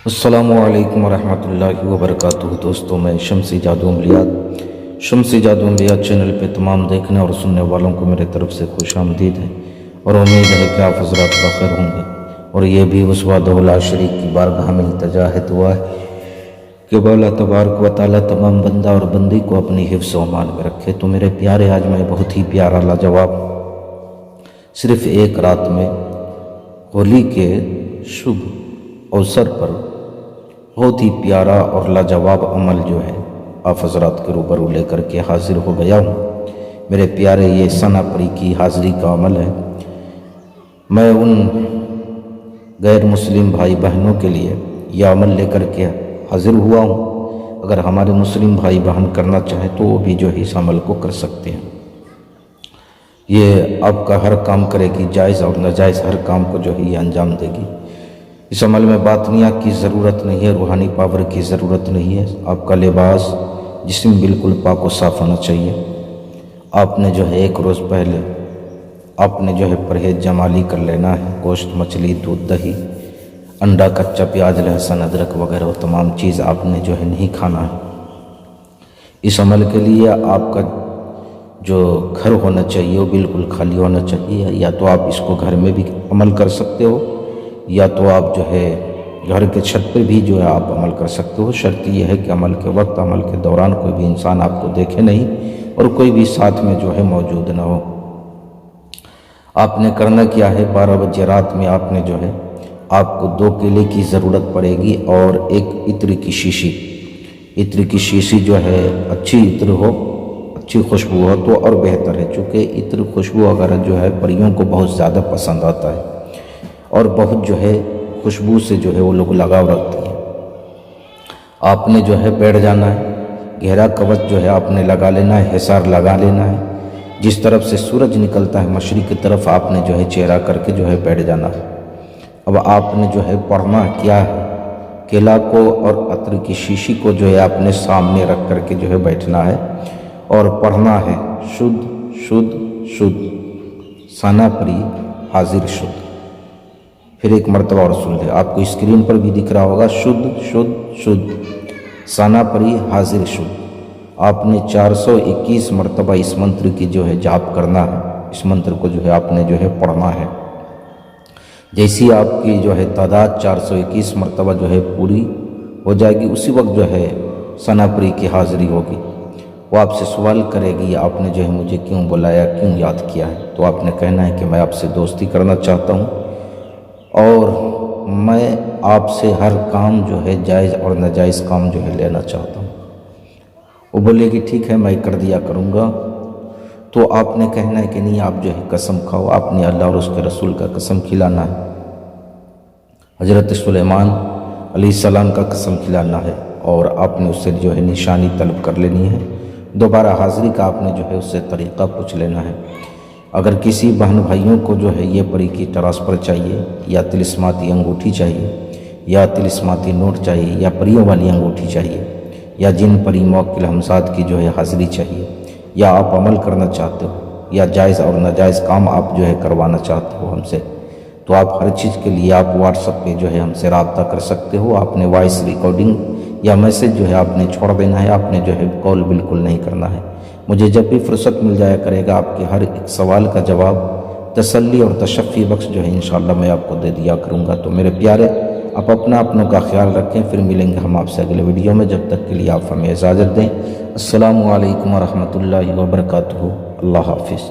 السلام علیکم ورحمۃ اللہ وبرکاتہ۔ دوستوں، میں شمسی جادو عملیات چینل پہ تمام دیکھنے اور سننے والوں کو میرے طرف سے خوش آمدید ہے، اور امید ہے کہ آپ حضرات بخیر ہوں گے۔ اور یہ بھی اس وحدہ لا شریک کی بارگاہ میں التجا ہے، دعا ہے کہ اللہ تبارک و تعالیٰ تمام بندہ اور بندی کو اپنی حفظ و امان میں رکھے۔ تو میرے پیارے، آج میں بہت ہی پیارا لاجواب، صرف ایک رات میں ہولی کے شبھ اوسر پر بہت ہی پیارا اور لاجواب عمل جو ہے آپ حضرات کے روبرو لے کر کے حاضر ہو گیا ہوں۔ میرے پیارے، یہ ثنا پری کی حاضری کا عمل ہے۔ میں ان غیر مسلم بھائی بہنوں کے لیے یہ عمل لے کر کے حاضر ہوا ہوں۔ اگر ہمارے مسلم بھائی بہن کرنا چاہیں تو وہ بھی جو ہے اس عمل کو کر سکتے ہیں۔ یہ آپ کا ہر کام کرے گی، جائز اور ناجائز ہر کام کو جو ہے یہ انجام دے گی۔ اس عمل میں باطنیہ کی ضرورت نہیں ہے، روحانی پاور کی ضرورت نہیں ہے۔ آپ کا لباس، جسم بالکل پاک و صاف ہونا چاہیے۔ آپ نے جو ہے ایک روز پہلے آپ نے جو ہے پرہیز جمالی کر لینا ہے۔ گوشت، مچھلی، دودھ، دہی، انڈا، کچا پیاز، لہسن، ادرک وغیرہ وہ تمام چیز آپ نے جو ہے نہیں کھانا ہے۔ اس عمل کے لیے آپ کا جو گھر ہونا چاہیے وہ بالکل خالی ہونا چاہیے۔ یا تو آپ اس کو گھر میں بھی عمل کر سکتے ہو، یا تو آپ جو ہے گھر کے چھت پہ بھی جو ہے آپ عمل کر سکتے ہو۔ شرط یہ ہے کہ عمل کے وقت، عمل کے دوران کوئی بھی انسان آپ کو دیکھے نہیں اور کوئی بھی ساتھ میں جو ہے موجود نہ ہو۔ آپ نے کرنا کیا ہے، 12 بجے رات میں آپ نے جو ہے آپ کو 2 کیلے کی ضرورت پڑے گی اور ایک عطر کی شیشی۔ عطر کی شیشی جو ہے اچھی عطر ہو، اچھی خوشبو ہو تو اور بہتر ہے، چونکہ عطر خوشبو وغیرہ جو ہے پریوں کو بہت زیادہ پسند آتا ہے اور بہت جو ہے خوشبو سے جو ہے وہ لوگ لگاؤ رکھتی ہیں۔ آپ نے جو ہے بیٹھ جانا ہے، گہرا کوچ جو ہے آپ نے لگا لینا ہے، حصار لگا لینا ہے۔ جس طرف سے سورج نکلتا ہے مشرق کی طرف آپ نے جو ہے چہرہ کر کے جو ہے بیٹھ جانا ہے۔ اب آپ نے جو ہے پڑھنا کیا ہے، کیلا کو اور عطر کی شیشی کو جو ہے آپ نے سامنے رکھ کر کے جو ہے بیٹھنا ہے اور پڑھنا ہے شدھ شدھ شدھ، ثنا پری حاضر شدھ۔ پھر ایک مرتبہ اور سن لیں، آپ کو اسکرین پر بھی دکھ رہا ہوگا، شدھ شدھ شدھ، ثنا پری حاضر شدھ۔ آپ نے 421 مرتبہ اس منتر کی جو ہے جاپ کرنا ہے۔ اس منتر کو جو ہے آپ نے جو ہے پڑھنا ہے۔ جیسی آپ کی جو ہے تعداد 421 مرتبہ جو ہے پوری ہو جائے گی، اسی وقت جو ہے ثنا پری کی حاضری ہوگی۔ وہ آپ سے سوال کرے گی، آپ نے جو ہے مجھے کیوں بلایا، کیوں یاد کیا ہے؟ تو آپ نے کہنا ہے کہ میں آپ سے دوستی کرنا چاہتا ہوں اور میں آپ سے ہر کام جو ہے جائز اور ناجائز کام جو ہے لینا چاہتا ہوں۔ وہ بولے کہ ٹھیک ہے، میں کر دیا کروں گا۔ تو آپ نے کہنا ہے کہ نہیں، آپ جو ہے قسم کھاؤ، آپ نے اللہ اور اس کے رسول کا قسم کھلانا ہے، حضرت سلیمان علیہ السلام کا قسم کھلانا ہے، اور آپ نے اس سے جو ہے نشانی طلب کر لینی ہے۔ دوبارہ حاضری کا آپ نے جو ہے اس سے طریقہ پوچھ لینا ہے۔ اگر کسی بہن بھائیوں کو جو ہے یہ پری کی ٹرانسفر چاہیے، یا طلسماتی انگوٹھی چاہیے، یا طلسماتی نوٹ چاہیے، یا پریوں والی انگوٹھی چاہیے، یا جن پری موکل حمزات کی جو ہے حاضری چاہیے، یا آپ عمل کرنا چاہتے ہو، یا جائز اور ناجائز کام آپ جو ہے کروانا چاہتے ہو ہم سے، تو آپ ہر چیز کے لیے آپ واٹس ایپ پہ جو ہے ہم سے رابطہ کر سکتے ہو۔ آپ نے وائس ریکارڈنگ یا میسج جو ہے آپ نے چھوڑ دینا ہے، آپ نے جو ہے کال بالکل نہیں کرنا ہے۔ مجھے جب بھی فرصت مل جایا کرے گا، آپ کے ہر ایک سوال کا جواب تسلی اور تشفی بخش جو ہے انشاءاللہ میں آپ کو دے دیا کروں گا۔ تو میرے پیارے، آپ اپنوں کا خیال رکھیں، پھر ملیں گے ہم آپ سے اگلے ویڈیو میں۔ جب تک کے لیے آپ ہمیں اجازت دیں۔ السلام علیکم ورحمۃ اللہ وبرکاتہ۔ اللہ حافظ۔